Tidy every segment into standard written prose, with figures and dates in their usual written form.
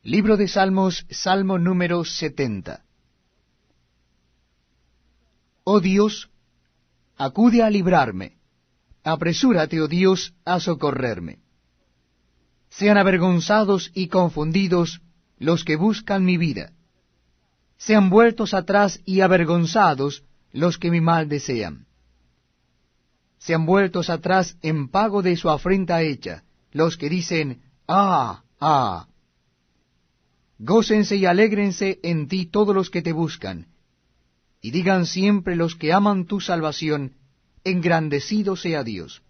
Libro de Salmos, Salmo número 70. Oh Dios, acude a librarme. Apresúrate, oh Dios, a socorrerme. Sean avergonzados y confundidos los que buscan mi vida. Sean vueltos atrás y avergonzados los que mi mal desean. Sean vueltos atrás en pago de su afrenta hecha, los que dicen, ¡ah, ah! Gócense y alégrense en ti todos los que te buscan, y digan siempre los que aman tu salvación, engrandecido sea Dios.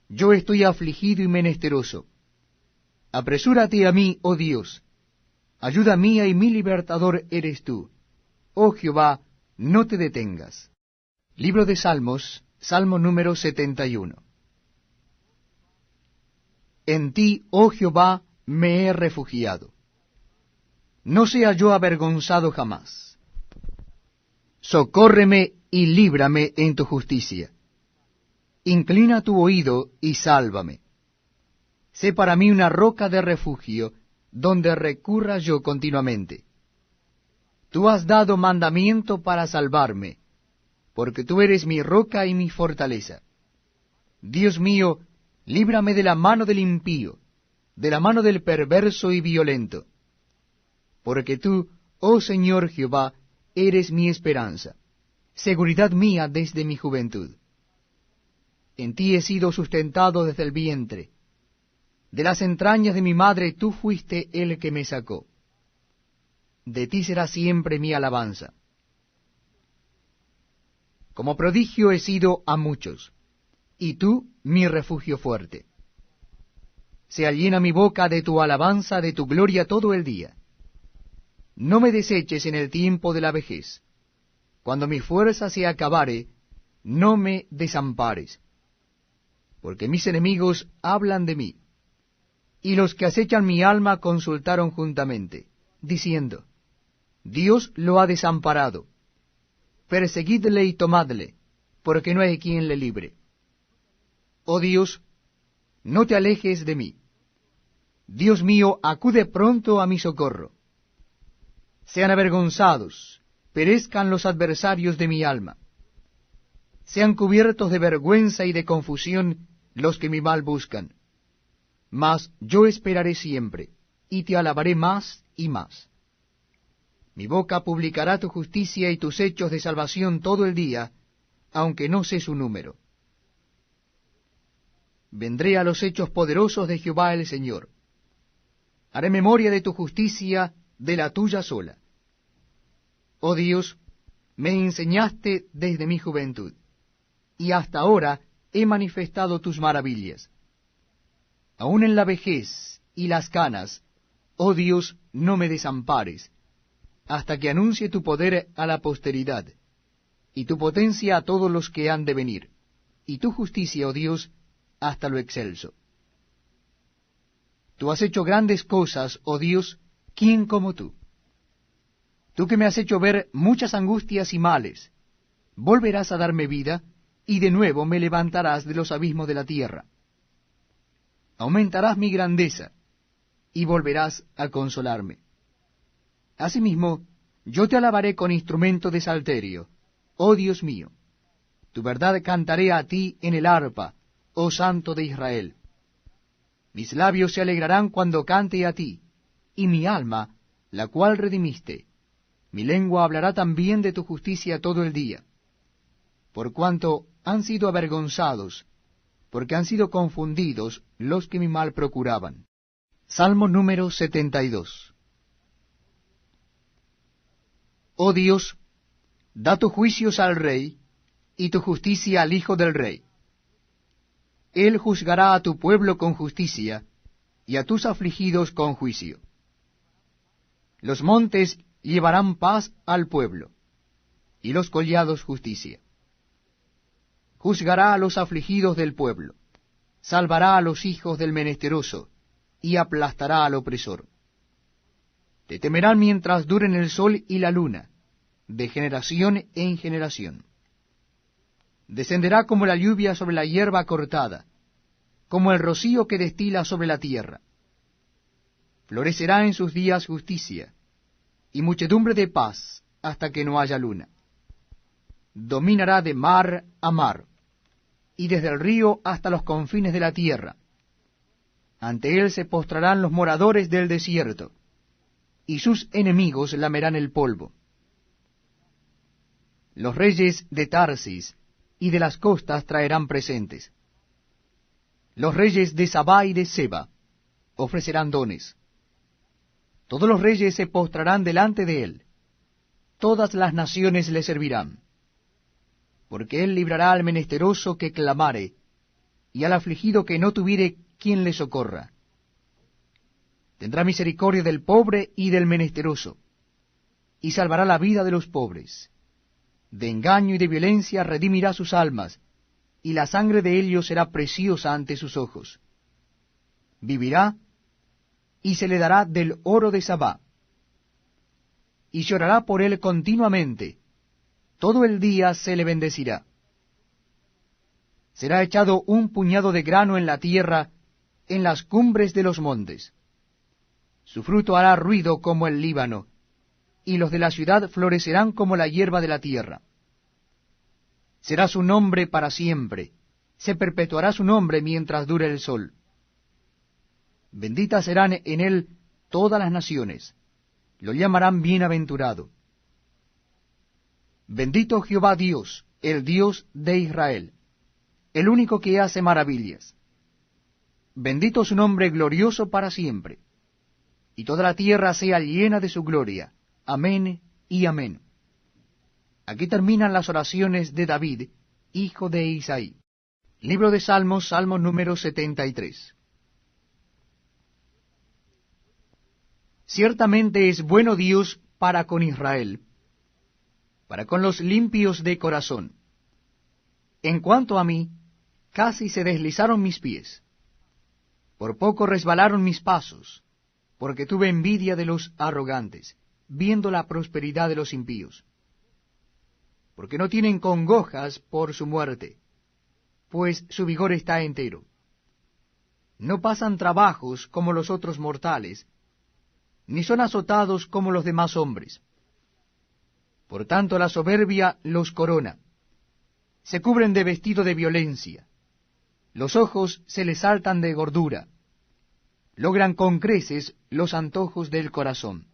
Yo estoy afligido y menesteroso. Apresúrate a mí, oh Dios. Ayuda mía y mi libertador eres tú. Oh Jehová, no te detengas. Libro de Salmos, Salmo número 71. En ti, oh Jehová, me he refugiado. No sea yo avergonzado jamás. Socórreme y líbrame en tu justicia. Inclina tu oído y sálvame. Sé para mí una roca de refugio, donde recurra yo continuamente. Tú has dado mandamiento para salvarme, porque tú eres mi roca y mi fortaleza. Dios mío, líbrame de la mano del impío, de la mano del perverso y violento. Porque tú, oh Señor Jehová, eres mi esperanza, seguridad mía desde mi juventud. En ti he sido sustentado desde el vientre. De las entrañas de mi madre tú fuiste el que me sacó. De ti será siempre mi alabanza. Como prodigio he sido a muchos, y tú mi refugio fuerte. Sea llena mi boca de tu alabanza, de tu gloria todo el día. No me deseches en el tiempo de la vejez. Cuando mi fuerza se acabare, no me desampares. Porque mis enemigos hablan de mí, y los que acechan mi alma consultaron juntamente, diciendo, Dios lo ha desamparado. Perseguidle y tomadle, porque no hay quien le libre. Oh Dios, no te alejes de mí. Dios mío, acude pronto a mi socorro. Sean avergonzados, perezcan los adversarios de mi alma. Sean cubiertos de vergüenza y de confusión los que mi mal buscan. Mas yo esperaré siempre, y te alabaré más y más. Mi boca publicará tu justicia y tus hechos de salvación todo el día, aunque no sé su número. Vendré a los hechos poderosos de Jehová el Señor. Haré memoria de tu justicia, de la tuya sola. Oh Dios, me enseñaste desde mi juventud, y hasta ahora he manifestado tus maravillas. Aun en la vejez y las canas, oh Dios, no me desampares, hasta que anuncie tu poder a la posteridad, y tu potencia a todos los que han de venir, y tu justicia, oh Dios, hasta lo excelso. Tú has hecho grandes cosas, oh Dios, ¿quién como tú? Tú que me has hecho ver muchas angustias y males, volverás a darme vida, y de nuevo me levantarás de los abismos de la tierra. Aumentarás mi grandeza, y volverás a consolarme. Asimismo, yo te alabaré con instrumento de salterio, oh Dios mío. Tu verdad cantaré a ti en el arpa, oh Santo de Israel. Mis labios se alegrarán cuando cante a ti, y mi alma, la cual redimiste. Mi lengua hablará también de tu justicia todo el día. Por cuanto han sido avergonzados, porque han sido confundidos los que mi mal procuraban. Salmo número 72. Oh Dios, da tus juicios al rey, y tu justicia al hijo del rey. Él juzgará a tu pueblo con justicia, y a tus afligidos con juicio. Los montes llevarán paz al pueblo, y los collados justicia. Juzgará a los afligidos del pueblo, salvará a los hijos del menesteroso, y aplastará al opresor. Te temerán mientras duren el sol y la luna, de generación en generación. Descenderá como la lluvia sobre la hierba cortada, como el rocío que destila sobre la tierra. Florecerá en sus días justicia, y muchedumbre de paz hasta que no haya luna. Dominará de mar a mar, y desde el río hasta los confines de la tierra. Ante él se postrarán los moradores del desierto, y sus enemigos lamerán el polvo. Los reyes de Tarsis y de las costas traerán presentes. Los reyes de Sabá y de Seba ofrecerán dones. Todos los reyes se postrarán delante de él. Todas las naciones le servirán. Porque él librará al menesteroso que clamare, y al afligido que no tuviere quien le socorra. Tendrá misericordia del pobre y del menesteroso, y salvará la vida de los pobres. De engaño y de violencia redimirá sus almas, y la sangre de ellos será preciosa ante sus ojos. Vivirá, y se le dará del oro de Sabá, y llorará por él continuamente, todo el día se le bendecirá. Será echado un puñado de grano en la tierra, en las cumbres de los montes. Su fruto hará ruido como el Líbano, y los de la ciudad florecerán como la hierba de la tierra. Será su nombre para siempre, se perpetuará su nombre mientras dure el sol. Benditas serán en él todas las naciones, lo llamarán bienaventurado. Bendito Jehová Dios, el Dios de Israel, el único que hace maravillas. Bendito su nombre glorioso para siempre, y toda la tierra sea llena de su gloria. Amén y amén. Aquí terminan las oraciones de David, hijo de Isaí. Libro de Salmos, Salmo número 73. Ciertamente es bueno Dios para con Israel, para con los limpios de corazón. En cuanto a mí, casi se deslizaron mis pies. Por poco resbalaron mis pasos, porque tuve envidia de los arrogantes, viendo la prosperidad de los impíos. Porque no tienen congojas por su muerte, pues su vigor está entero. No pasan trabajos como los otros mortales, ni son azotados como los demás hombres. Por tanto la soberbia los corona, se cubren de vestido de violencia, los ojos se les saltan de gordura, logran con creces los antojos del corazón.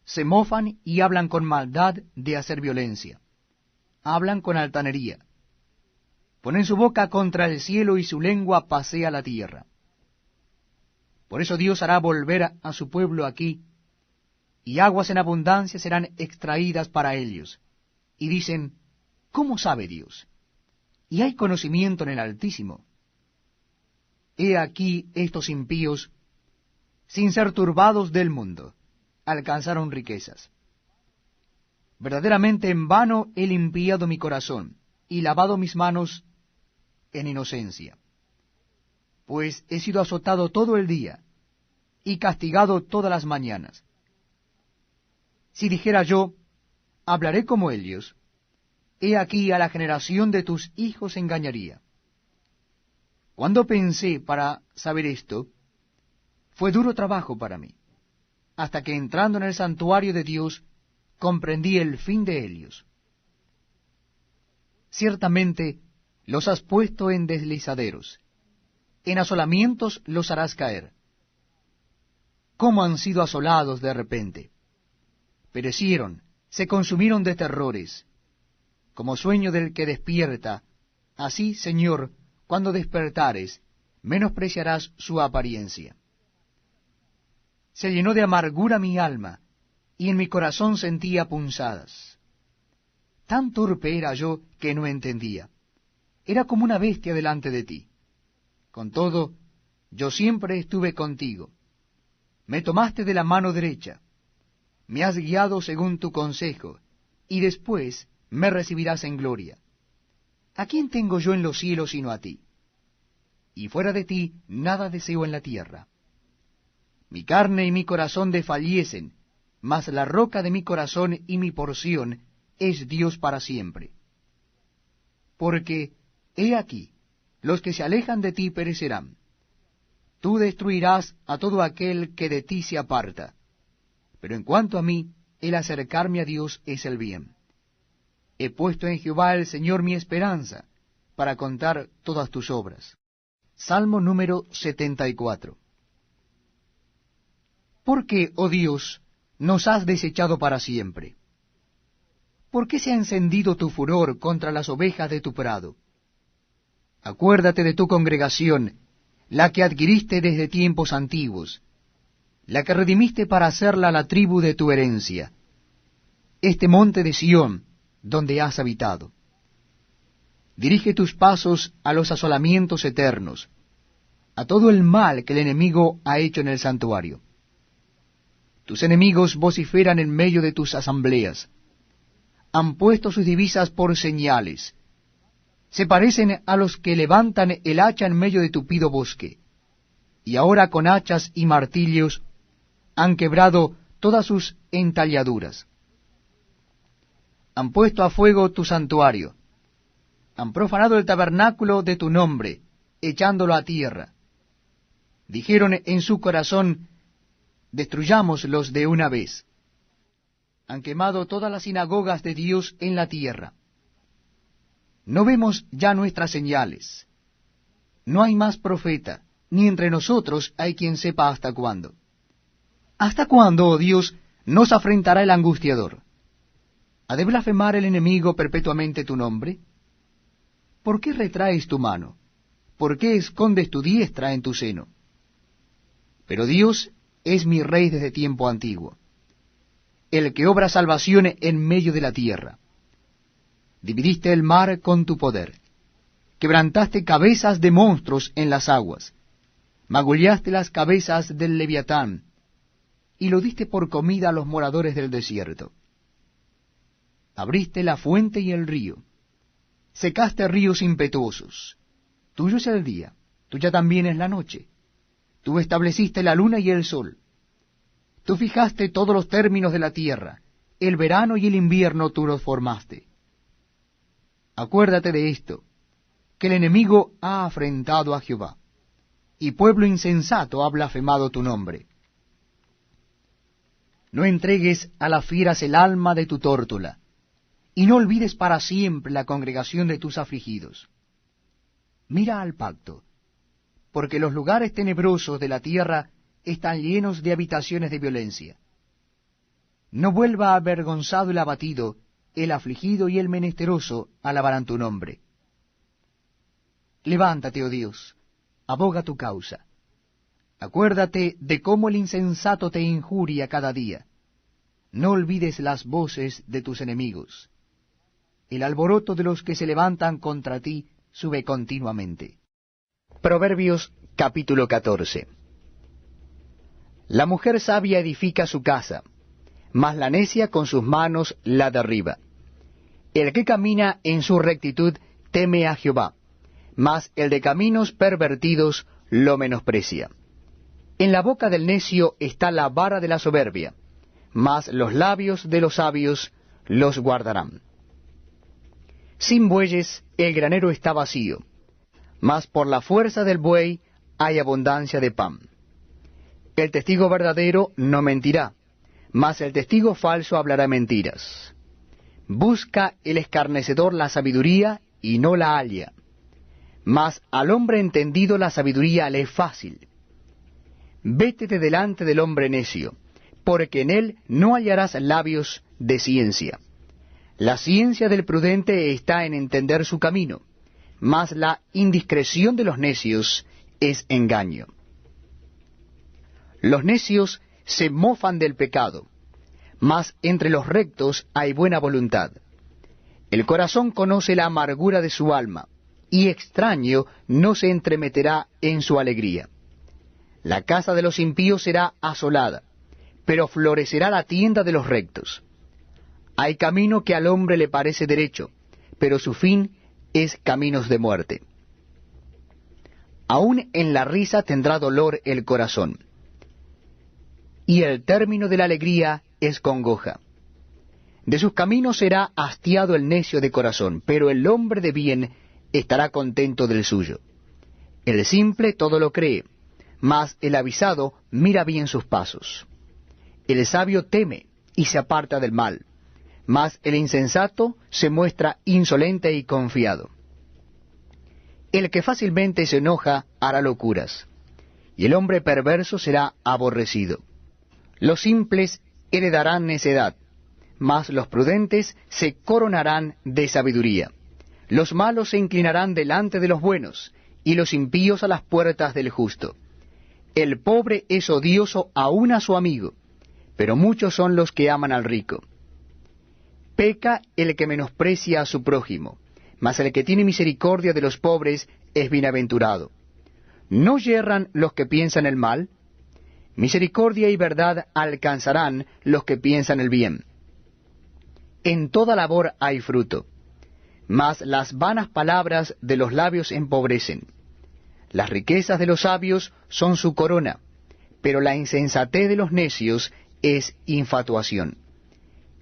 Se mofan y hablan con maldad de hacer violencia, hablan con altanería, ponen su boca contra el cielo y su lengua pasea la tierra. Por eso Dios hará volver a su pueblo aquí, y aguas en abundancia serán extraídas para ellos. Y dicen, ¿cómo sabe Dios? Y hay conocimiento en el Altísimo. He aquí estos impíos, sin ser turbados del mundo, alcanzaron riquezas. Verdaderamente en vano he limpiado mi corazón, y lavado mis manos en inocencia. Pues he sido azotado todo el día, y castigado todas las mañanas. Si dijera yo, hablaré como ellos, he aquí a la generación de tus hijos engañaría. Cuando pensé para saber esto, fue duro trabajo para mí, hasta que entrando en el santuario de Dios, comprendí el fin de ellos. Ciertamente los has puesto en deslizaderos, en asolamientos los harás caer. ¿Cómo han sido asolados de repente? Perecieron, se consumieron de terrores. Como sueño del que despierta, así, Señor, cuando despertares, menospreciarás su apariencia. Se llenó de amargura mi alma, y en mi corazón sentía punzadas. Tan torpe era yo que no entendía. Era como una bestia delante de ti. Con todo, yo siempre estuve contigo. Me tomaste de la mano derecha, me has guiado según tu consejo, y después me recibirás en gloria. ¿A quién tengo yo en los cielos sino a ti? Y fuera de ti nada deseo en la tierra. Mi carne y mi corazón desfallecen, mas la roca de mi corazón y mi porción es Dios para siempre. Porque, he aquí, los que se alejan de ti perecerán. tú destruirás a todo aquel que de ti se aparta. Pero en cuanto a mí, el acercarme a Dios es el bien. He puesto en Jehová el Señor mi esperanza, para contar todas tus obras. Salmo número 74. ¿Por qué, oh Dios, nos has desechado para siempre? ¿Por qué se ha encendido tu furor contra las ovejas de tu prado? Acuérdate de tu congregación, la que adquiriste desde tiempos antiguos, la que redimiste para hacerla la tribu de tu herencia, este monte de Sión, donde has habitado. Dirige tus pasos a los asolamientos eternos, a todo el mal que el enemigo ha hecho en el santuario. Tus enemigos vociferan en medio de tus asambleas. Han puesto sus divisas por señales. Se parecen a los que levantan el hacha en medio de tupido bosque. Y ahora con hachas y martillos han quebrado todas sus entalladuras. Han puesto a fuego tu santuario. Han profanado el tabernáculo de tu nombre, echándolo a tierra. Dijeron en su corazón, destruyámoslos de una vez. Han quemado todas las sinagogas de Dios en la tierra. No vemos ya nuestras señales. No hay más profeta, ni entre nosotros hay quien sepa hasta cuándo. ¿Hasta cuándo, oh Dios, nos afrentará el angustiador? ¿Ha de blasfemar el enemigo perpetuamente tu nombre? ¿Por qué retraes tu mano? ¿Por qué escondes tu diestra en tu seno? Pero Dios es mi Rey desde tiempo antiguo, el que obra salvación en medio de la tierra. Dividiste el mar con tu poder, quebrantaste cabezas de monstruos en las aguas, magullaste las cabezas del Leviatán, y lo diste por comida a los moradores del desierto. Abriste la fuente y el río, secaste ríos impetuosos. Tuyo es el día, tuya también es la noche. Tú estableciste la luna y el sol. Tú fijaste todos los términos de la tierra, el verano y el invierno tú los formaste. Acuérdate de esto, que el enemigo ha afrentado a Jehová, y pueblo insensato ha blasfemado tu nombre. No entregues a las fieras el alma de tu tórtola, y no olvides para siempre la congregación de tus afligidos. Mira al pacto, porque los lugares tenebrosos de la tierra están llenos de habitaciones de violencia. No vuelva avergonzado el abatido, el afligido y el menesteroso alabarán tu nombre. Levántate, oh Dios, aboga tu causa. Acuérdate de cómo el insensato te injuria cada día. No olvides las voces de tus enemigos. El alboroto de los que se levantan contra ti sube continuamente. Proverbios capítulo 14. La mujer sabia edifica su casa, mas la necia con sus manos la derriba. El que camina en su rectitud teme a Jehová, mas el de caminos pervertidos lo menosprecia. En la boca del necio está la vara de la soberbia, mas los labios de los sabios los guardarán. Sin bueyes el granero está vacío, mas por la fuerza del buey hay abundancia de pan. El testigo verdadero no mentirá, mas el testigo falso hablará mentiras. Busca el escarnecedor la sabiduría y no la halla, mas al hombre entendido la sabiduría le es fácil. Vete de delante del hombre necio, porque en él no hallarás labios de ciencia. La ciencia del prudente está en entender su camino, mas la indiscreción de los necios es engaño. Los necios se mofan del pecado, mas entre los rectos hay buena voluntad. El corazón conoce la amargura de su alma, y extraño no se entremeterá en su alegría. La casa de los impíos será asolada, pero florecerá la tienda de los rectos. Hay camino que al hombre le parece derecho, pero su fin es caminos de muerte. Aún en la risa tendrá dolor el corazón, y el término de la alegría es congoja. De sus caminos será hastiado el necio de corazón, pero el hombre de bien estará contento del suyo. El simple todo lo cree, mas el avisado mira bien sus pasos. El sabio teme y se aparta del mal, mas el insensato se muestra insolente y confiado. El que fácilmente se enoja hará locuras, y el hombre perverso será aborrecido. Los simples heredarán necedad, mas los prudentes se coronarán de sabiduría. Los malos se inclinarán delante de los buenos, y los impíos a las puertas del justo. El pobre es odioso aun a su amigo, pero muchos son los que aman al rico. Peca el que menosprecia a su prójimo, mas el que tiene misericordia de los pobres es bienaventurado. ¿No yerran los que piensan el mal? Misericordia y verdad alcanzarán los que piensan el bien. En toda labor hay fruto, mas las vanas palabras de los labios empobrecen. Las riquezas de los sabios son su corona, pero la insensatez de los necios es infatuación.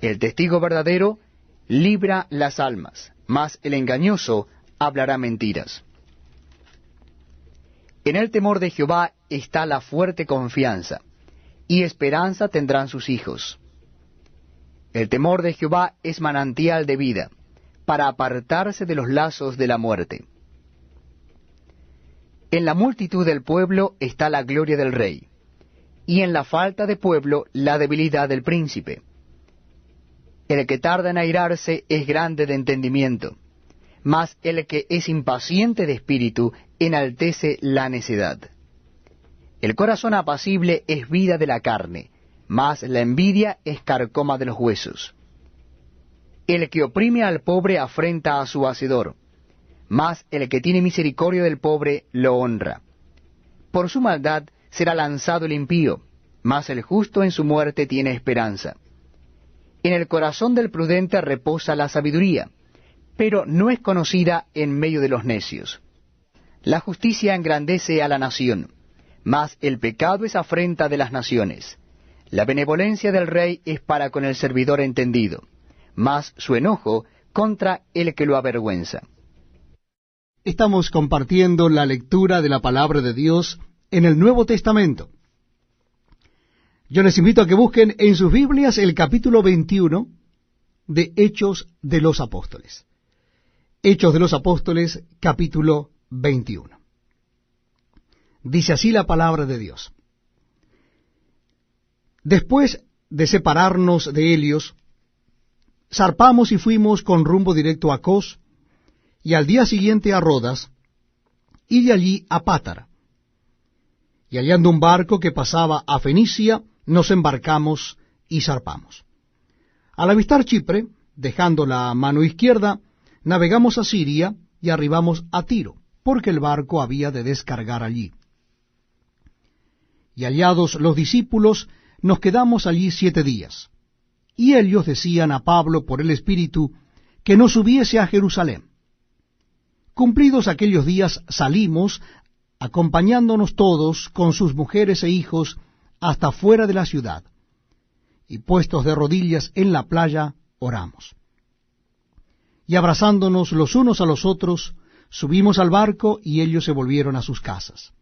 El testigo verdadero libra las almas, mas el engañoso hablará mentiras. En el temor de Jehová está la fuerte confianza, y esperanza tendrán sus hijos. El temor de Jehová es manantial de vida, para apartarse de los lazos de la muerte. En la multitud del pueblo está la gloria del rey, y en la falta de pueblo la debilidad del príncipe. El que tarda en airarse es grande de entendimiento, mas el que es impaciente de espíritu enaltece la necedad. El corazón apacible es vida de la carne, mas la envidia es carcoma de los huesos. El que oprime al pobre afrenta a su hacedor, mas el que tiene misericordia del pobre lo honra. Por su maldad será lanzado el impío, mas el justo en su muerte tiene esperanza. En el corazón del prudente reposa la sabiduría, pero no es conocida en medio de los necios. La justicia engrandece a la nación, mas el pecado es afrenta de las naciones. La benevolencia del rey es para con el servidor entendido, mas su enojo contra el que lo avergüenza. Estamos compartiendo la lectura de la palabra de Dios en el Nuevo Testamento. Yo les invito a que busquen en sus Biblias el capítulo 21 de Hechos de los Apóstoles. Hechos de los Apóstoles, capítulo 21. Dice así la palabra de Dios. Después de separarnos de Helios, zarpamos y fuimos con rumbo directo a Cos, y al día siguiente a Rodas, y de allí a Pátara. Y hallando un barco que pasaba a Fenicia, nos embarcamos y zarpamos. Al avistar Chipre, dejando la mano izquierda, navegamos a Siria y arribamos a Tiro, porque el barco había de descargar allí. Y hallados los discípulos, nos quedamos allí 7 días. Y ellos decían a Pablo por el Espíritu que no subiese a Jerusalén. Cumplidos aquellos días salimos, acompañándonos todos con sus mujeres e hijos hasta fuera de la ciudad, y puestos de rodillas en la playa, oramos. Y abrazándonos los unos a los otros, subimos al barco y ellos se volvieron a sus casas.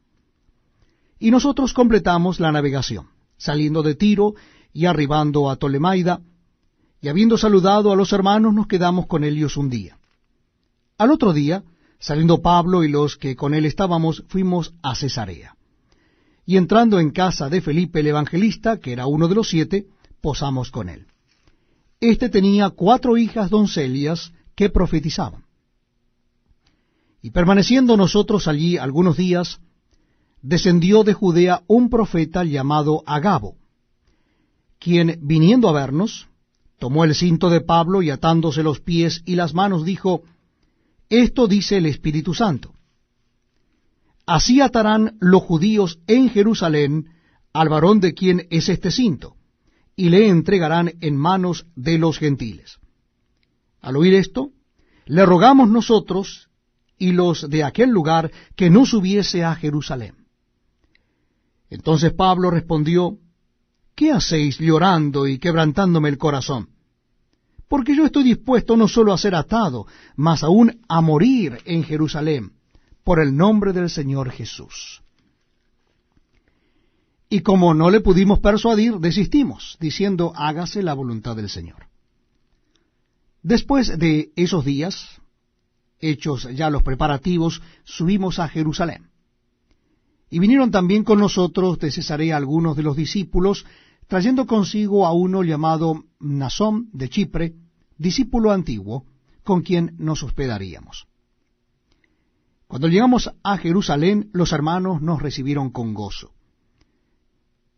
Y nosotros completamos la navegación, saliendo de Tiro y arribando a Tolemaida, y habiendo saludado a los hermanos nos quedamos con ellos un día. Al otro día, saliendo Pablo y los que con él estábamos, fuimos a Cesarea. Y entrando en casa de Felipe el evangelista, que era uno de los 7, posamos con él. Este tenía 4 hijas doncellas que profetizaban. Y permaneciendo nosotros allí algunos días, descendió de Judea un profeta llamado Agabo, quien, viniendo a vernos, tomó el cinto de Pablo y atándose los pies y las manos, dijo: Esto dice el Espíritu Santo. Así atarán los judíos en Jerusalén al varón de quien es este cinto, y le entregarán en manos de los gentiles. Al oír esto, le rogamos nosotros y los de aquel lugar que no subiese a Jerusalén. Entonces Pablo respondió: ¿Qué hacéis llorando y quebrantándome el corazón? Porque yo estoy dispuesto no solo a ser atado, mas aún a morir en Jerusalén, por el nombre del Señor Jesús. Y como no le pudimos persuadir, desistimos, diciendo, hágase la voluntad del Señor. Después de esos días, hechos ya los preparativos, subimos a Jerusalén. Y vinieron también con nosotros de Cesarea algunos de los discípulos, trayendo consigo a uno llamado Mnasón de Chipre, discípulo antiguo, con quien nos hospedaríamos. Cuando llegamos a Jerusalén, los hermanos nos recibieron con gozo.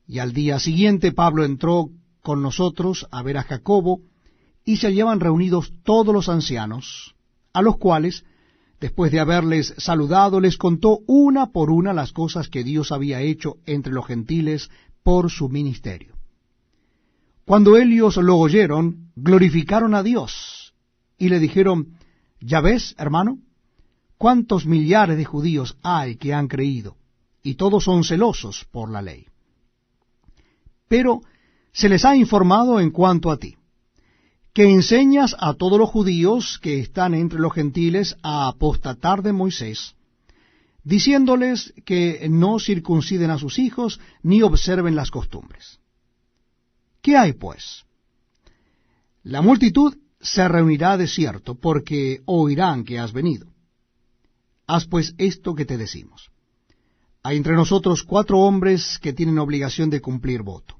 Y al día siguiente Pablo entró con nosotros a ver a Jacobo, y se hallaban reunidos todos los ancianos, a los cuales, después de haberles saludado, les contó una por una las cosas que Dios había hecho entre los gentiles por su ministerio. Cuando ellos lo oyeron, glorificaron a Dios, y le dijeron, ¿ya ves, hermano? ¿Cuántos millares de judíos hay que han creído? Y todos son celosos por la ley. Pero se les ha informado en cuanto a ti, que enseñas a todos los judíos que están entre los gentiles a apostatar de Moisés, diciéndoles que no circunciden a sus hijos ni observen las costumbres. ¿Qué hay, pues? La multitud se reunirá de cierto, porque oirán que has venido. Haz pues esto que te decimos. Hay entre nosotros 4 hombres que tienen obligación de cumplir voto.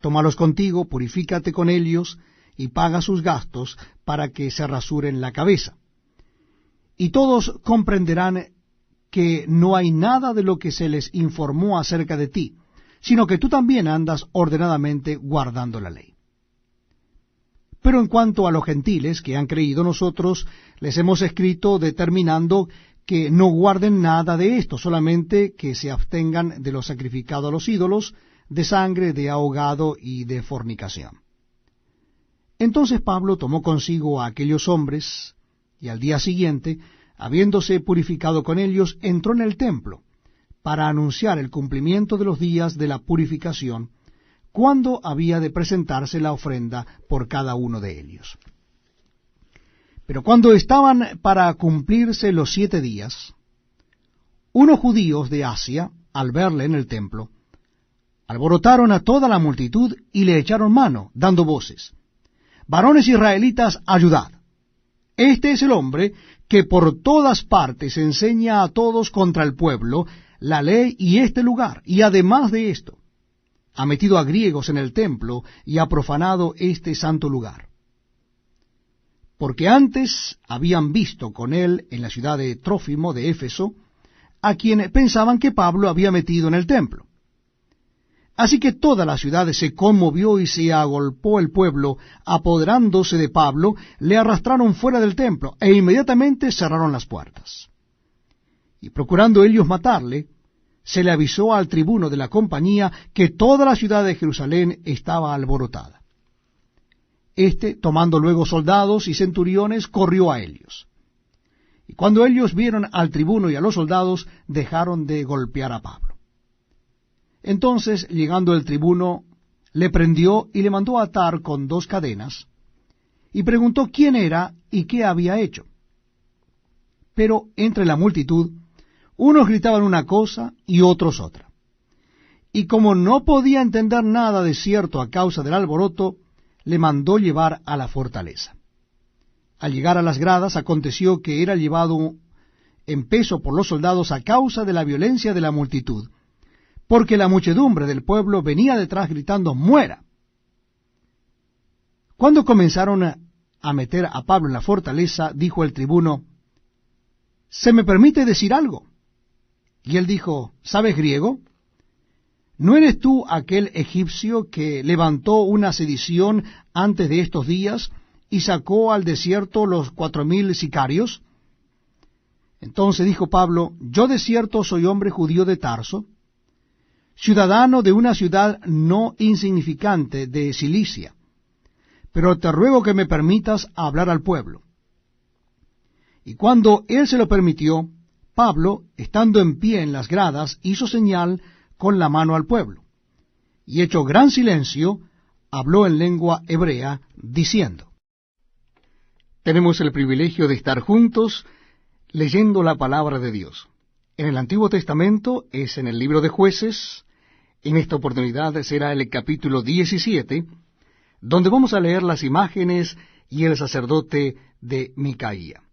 Tómalos contigo, purifícate con ellos, y paga sus gastos para que se rasuren la cabeza. Y todos comprenderán que no hay nada de lo que se les informó acerca de ti, sino que tú también andas ordenadamente guardando la ley. Pero en cuanto a los gentiles que han creído, nosotros les hemos escrito determinando que no guarden nada de esto, solamente que se abstengan de lo sacrificado a los ídolos, de sangre, de ahogado y de fornicación. Entonces Pablo tomó consigo a aquellos hombres, y al día siguiente, habiéndose purificado con ellos, entró en el templo, para anunciar el cumplimiento de los días de la purificación, cuando había de presentarse la ofrenda por cada uno de ellos. Pero cuando estaban para cumplirse los 7 días, unos judíos de Asia, al verle en el templo, alborotaron a toda la multitud y le echaron mano, dando voces, varones israelitas, ayudad. Este es el hombre que por todas partes enseña a todos contra el pueblo la ley y este lugar, y además de esto, ha metido a griegos en el templo y ha profanado este santo lugar. Porque antes habían visto con él en la ciudad de Trófimo de Éfeso, a quien pensaban que Pablo había metido en el templo. Así que toda la ciudad se conmovió y se agolpó el pueblo, apoderándose de Pablo, le arrastraron fuera del templo, e inmediatamente cerraron las puertas. Y procurando ellos matarle, se le avisó al tribuno de la compañía que toda la ciudad de Jerusalén estaba alborotada. Este, tomando luego soldados y centuriones, corrió a ellos. Y cuando ellos vieron al tribuno y a los soldados, dejaron de golpear a Pablo. Entonces, llegando el tribuno, le prendió y le mandó atar con 2 cadenas, y preguntó quién era y qué había hecho. Pero entre la multitud, unos gritaban una cosa y otros otra. Y como no podía entender nada de cierto a causa del alboroto, le mandó llevar a la fortaleza. Al llegar a las gradas, aconteció que era llevado en peso por los soldados a causa de la violencia de la multitud, porque la muchedumbre del pueblo venía detrás gritando, ¡muera! Cuando comenzaron a meter a Pablo en la fortaleza, dijo el tribuno, ¿se me permite decir algo? Y él dijo, ¿sabes griego? ¿No eres tú aquel egipcio que levantó una sedición antes de estos días y sacó al desierto los 4,000 sicarios? Entonces dijo Pablo, yo de cierto soy hombre judío de Tarso, ciudadano de una ciudad no insignificante de Cilicia, pero te ruego que me permitas hablar al pueblo. Y cuando él se lo permitió, Pablo, estando en pie en las gradas, hizo señal con la mano al pueblo, y hecho gran silencio, habló en lengua hebrea, diciendo, tenemos el privilegio de estar juntos leyendo la palabra de Dios. En el Antiguo Testamento es en el libro de Jueces, En esta oportunidad será el capítulo 17, donde vamos a leer las imágenes y el sacerdote de Micaía.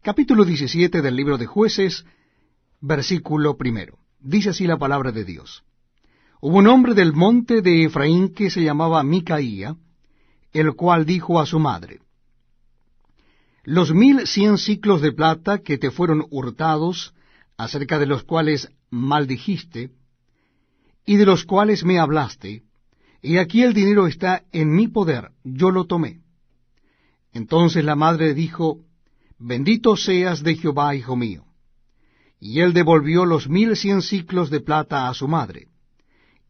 Capítulo 17 del libro de Jueces, versículo 1. Dice así la palabra de Dios. Hubo un hombre del monte de Efraín que se llamaba Micaía, el cual dijo a su madre, los 1100 siclos de plata que te fueron hurtados, acerca de los cuales maldijiste, y de los cuales me hablaste, y aquí el dinero está en mi poder, yo lo tomé. Entonces la madre dijo, bendito seas de Jehová, hijo mío. Y él devolvió los 1100 siclos de plata a su madre.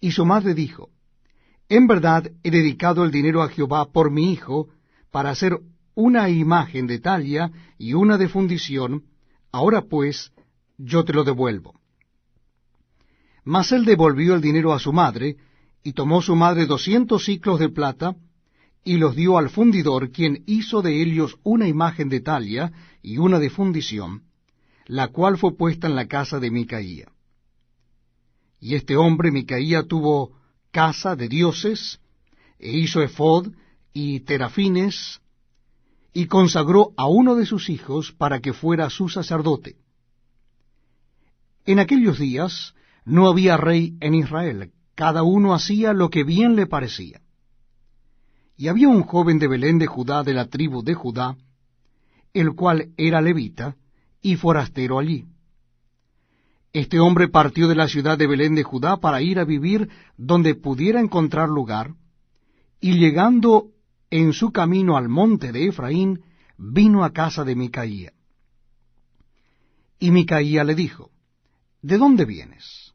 Y su madre dijo, en verdad he dedicado el dinero a Jehová por mi hijo, para hacer una imagen de talla y una de fundición, ahora pues yo te lo devuelvo. Mas él devolvió el dinero a su madre, y tomó su madre 200 siclos de plata, y los dio al fundidor, quien hizo de ellos una imagen de talla y una de fundición, la cual fue puesta en la casa de Micaía. Y este hombre, Micaía, tuvo casa de dioses, e hizo ephod y terafines, y consagró a uno de sus hijos para que fuera su sacerdote. En aquellos días no había rey en Israel, cada uno hacía lo que bien le parecía. Y había un joven de Belén de Judá, de la tribu de Judá, el cual era levita y forastero allí. Este hombre partió de la ciudad de Belén de Judá para ir a vivir donde pudiera encontrar lugar, y llegando en su camino al monte de Efraín, vino a casa de Micaía. Y Micaía le dijo, ¿de dónde vienes?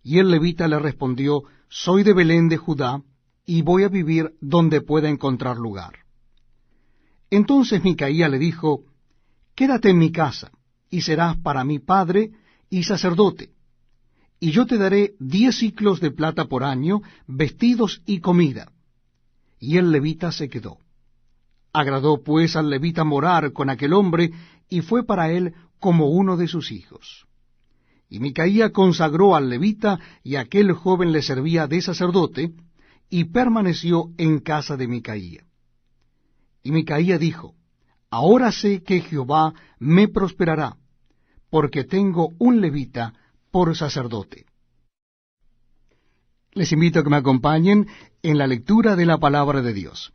Y el levita le respondió, soy de Belén de Judá, y voy a vivir donde pueda encontrar lugar. Entonces Micaía le dijo, quédate en mi casa, y serás para mí padre y sacerdote, y yo te daré 10 siclos de plata por año, vestidos y comida. Y el levita se quedó. Agradó pues al levita morar con aquel hombre, y fue para él como uno de sus hijos. Y Micaía consagró al levita, y aquel joven le servía de sacerdote, y permaneció en casa de Micaía. Y Micaía dijo, ahora sé que Jehová me prosperará, porque tengo un levita por sacerdote. Les invito a que me acompañen en la lectura de la palabra de Dios.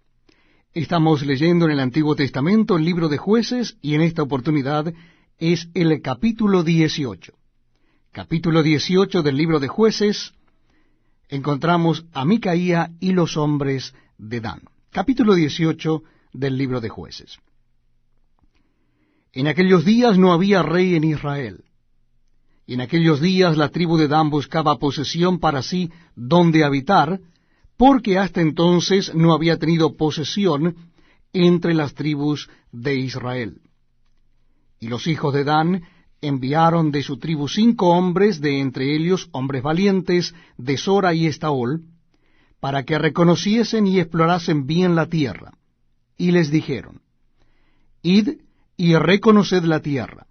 Estamos leyendo en el Antiguo Testamento el libro de Jueces, y en esta oportunidad es el capítulo 18. Capítulo 18 del libro de Jueces, encontramos a Micaía y los hombres de Dan. Capítulo 18 del libro de Jueces. En aquellos días no había rey en Israel, y en aquellos días la tribu de Dan buscaba posesión para sí donde habitar, porque hasta entonces no había tenido posesión entre las tribus de Israel. Y los hijos de Dan enviaron de su tribu 5 hombres, de entre ellos hombres valientes, de Sora y Estaol, para que reconociesen y explorasen bien la tierra. Y les dijeron, id y reconoced la tierra.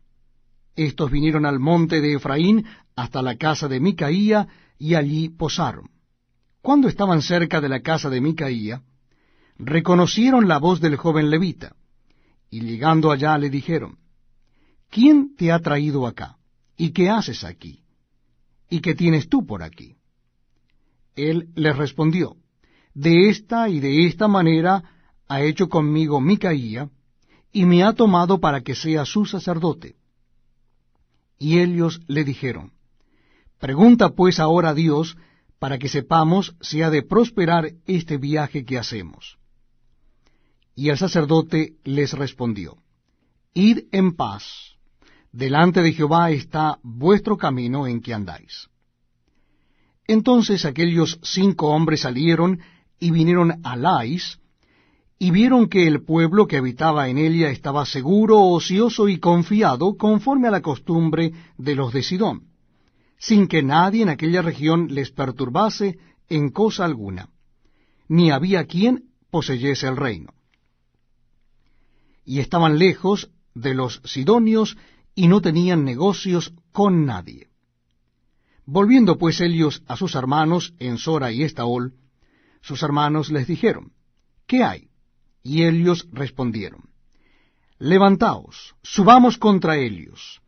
Estos vinieron al monte de Efraín hasta la casa de Micaía, y allí posaron. Cuando estaban cerca de la casa de Micaía, reconocieron la voz del joven levita, y llegando allá le dijeron, ¿quién te ha traído acá? ¿Y qué haces aquí? ¿Y qué tienes tú por aquí? Él les respondió, de esta y de esta manera ha hecho conmigo Micaía, y me ha tomado para que sea su sacerdote. Y ellos le dijeron, pregunta pues ahora a Dios, para que sepamos si ha de prosperar este viaje que hacemos. Y el sacerdote les respondió, id en paz, delante de Jehová está vuestro camino en que andáis. Entonces aquellos 5 hombres salieron y vinieron a Lais, y vieron que el pueblo que habitaba en ella estaba seguro, ocioso y confiado, conforme a la costumbre de los de Sidón, sin que nadie en aquella región les perturbase en cosa alguna, ni había quien poseyese el reino. Y estaban lejos de los sidonios, y no tenían negocios con nadie. Volviendo pues ellos a sus hermanos en Sora y Estaol, sus hermanos les dijeron, ¿qué hay? Y ellos respondieron, levantaos, subamos contra ellos,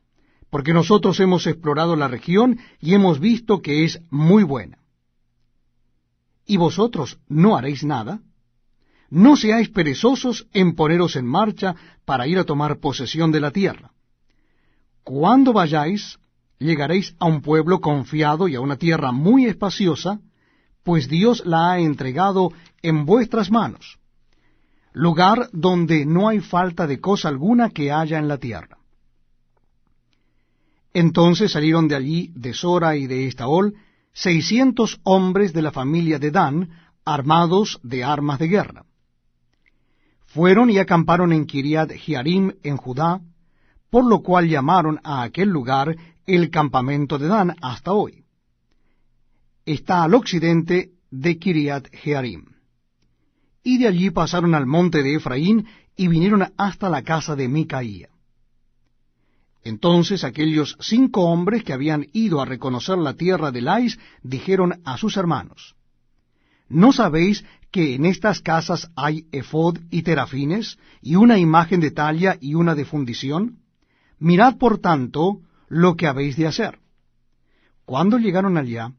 porque nosotros hemos explorado la región y hemos visto que es muy buena. ¿Y vosotros no haréis nada? No seáis perezosos en poneros en marcha para ir a tomar posesión de la tierra. Cuando vayáis, llegaréis a un pueblo confiado y a una tierra muy espaciosa, pues Dios la ha entregado en vuestras manos, lugar donde no hay falta de cosa alguna que haya en la tierra. Entonces salieron de allí, de Sora y de Estaol, 600 hombres de la familia de Dan, armados de armas de guerra. Fueron y acamparon en Kiriat Jearim, en Judá, por lo cual llamaron a aquel lugar el campamento de Dan hasta hoy. Está al occidente de Kiriat Jearim. Y de allí pasaron al monte de Efraín y vinieron hasta la casa de Micaía. Entonces aquellos 5 hombres que habían ido a reconocer la tierra de Lais dijeron a sus hermanos, ¿no sabéis que en estas casas hay efod y terafines, y una imagen de talla y una de fundición? Mirad por tanto lo que habéis de hacer. Cuando llegaron allá,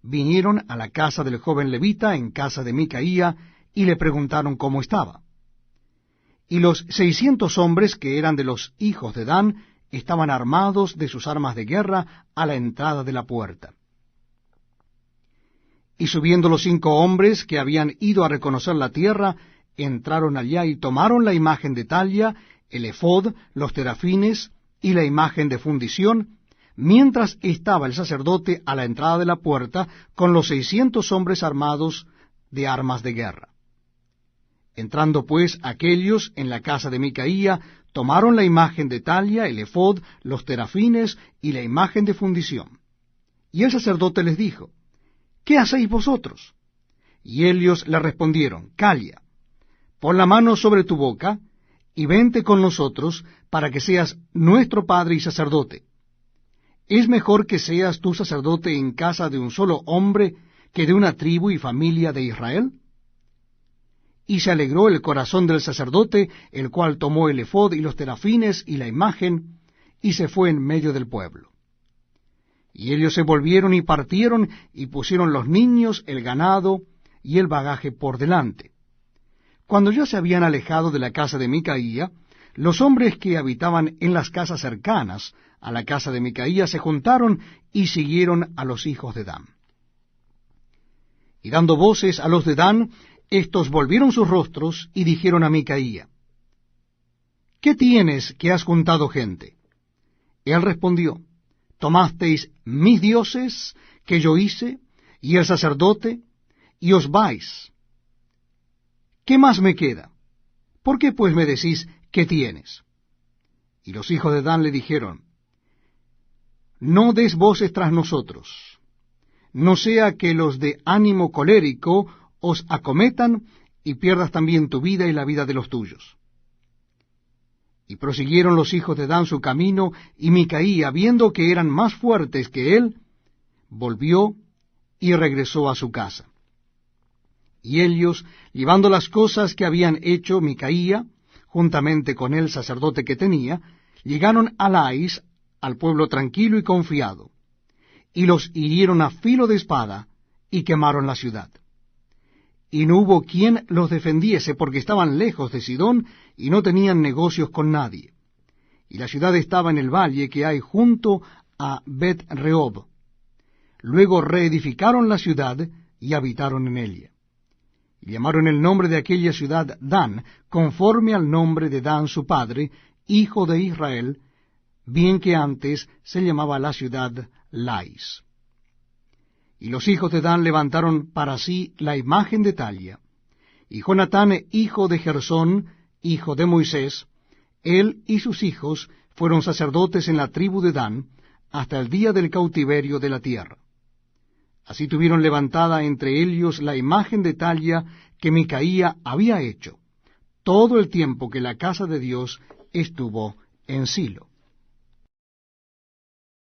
vinieron a la casa del joven levita en casa de Micaía, y le preguntaron cómo estaba. Y los 600 hombres que eran de los hijos de Dan estaban armados de sus armas de guerra a la entrada de la puerta. Y subiendo los 5 hombres que habían ido a reconocer la tierra, entraron allá y tomaron la imagen de talla, el efod, los terafines y la imagen de fundición, mientras estaba el sacerdote a la entrada de la puerta con los 600 hombres armados de armas de guerra. Entrando pues aquellos en la casa de Micaía, tomaron la imagen de talla, el efod, los terafines y la imagen de fundición. Y el sacerdote les dijo, ¿qué hacéis vosotros? Y ellos le respondieron, calla, pon la mano sobre tu boca, y vente con nosotros, para que seas nuestro padre y sacerdote. ¿Es mejor que seas tú sacerdote en casa de un solo hombre, que de una tribu y familia de Israel? Y se alegró el corazón del sacerdote, el cual tomó el efod y los terafines y la imagen, y se fue en medio del pueblo. Y ellos se volvieron y partieron, y pusieron los niños, el ganado y el bagaje por delante. Cuando ya se habían alejado de la casa de Micaía, los hombres que habitaban en las casas cercanas a la casa de Micaía se juntaron y siguieron a los hijos de Dan. Y dando voces a los de Dan, estos volvieron sus rostros y dijeron a Micaía, ¿qué tienes que has juntado gente? Él respondió, tomasteis mis dioses que yo hice, y el sacerdote, y os vais. ¿Qué más me queda? ¿Por qué pues me decís, qué tienes? Y los hijos de Dan le dijeron, no des voces tras nosotros, no sea que los de ánimo colérico os acometan, y pierdas también tu vida y la vida de los tuyos. Y prosiguieron los hijos de Dan su camino, y Micaía, viendo que eran más fuertes que él, volvió y regresó a su casa. Y ellos, llevando las cosas que habían hecho Micaía, juntamente con el sacerdote que tenía, llegaron a Lais, al pueblo tranquilo y confiado, y los hirieron a filo de espada, y quemaron la ciudad. Y no hubo quien los defendiese, porque estaban lejos de Sidón, y no tenían negocios con nadie. Y la ciudad estaba en el valle que hay junto a Bet-Rehob. Luego reedificaron la ciudad, y habitaron en ella. Y llamaron el nombre de aquella ciudad Dan, conforme al nombre de Dan su padre, hijo de Israel, bien que antes se llamaba la ciudad Lais. Y los hijos de Dan levantaron para sí la imagen de talla. Y Jonatán, hijo de Gersón, hijo de Moisés, él y sus hijos fueron sacerdotes en la tribu de Dan, hasta el día del cautiverio de la tierra. Así tuvieron levantada entre ellos la imagen de talla que Micaía había hecho, todo el tiempo que la casa de Dios estuvo en Silo.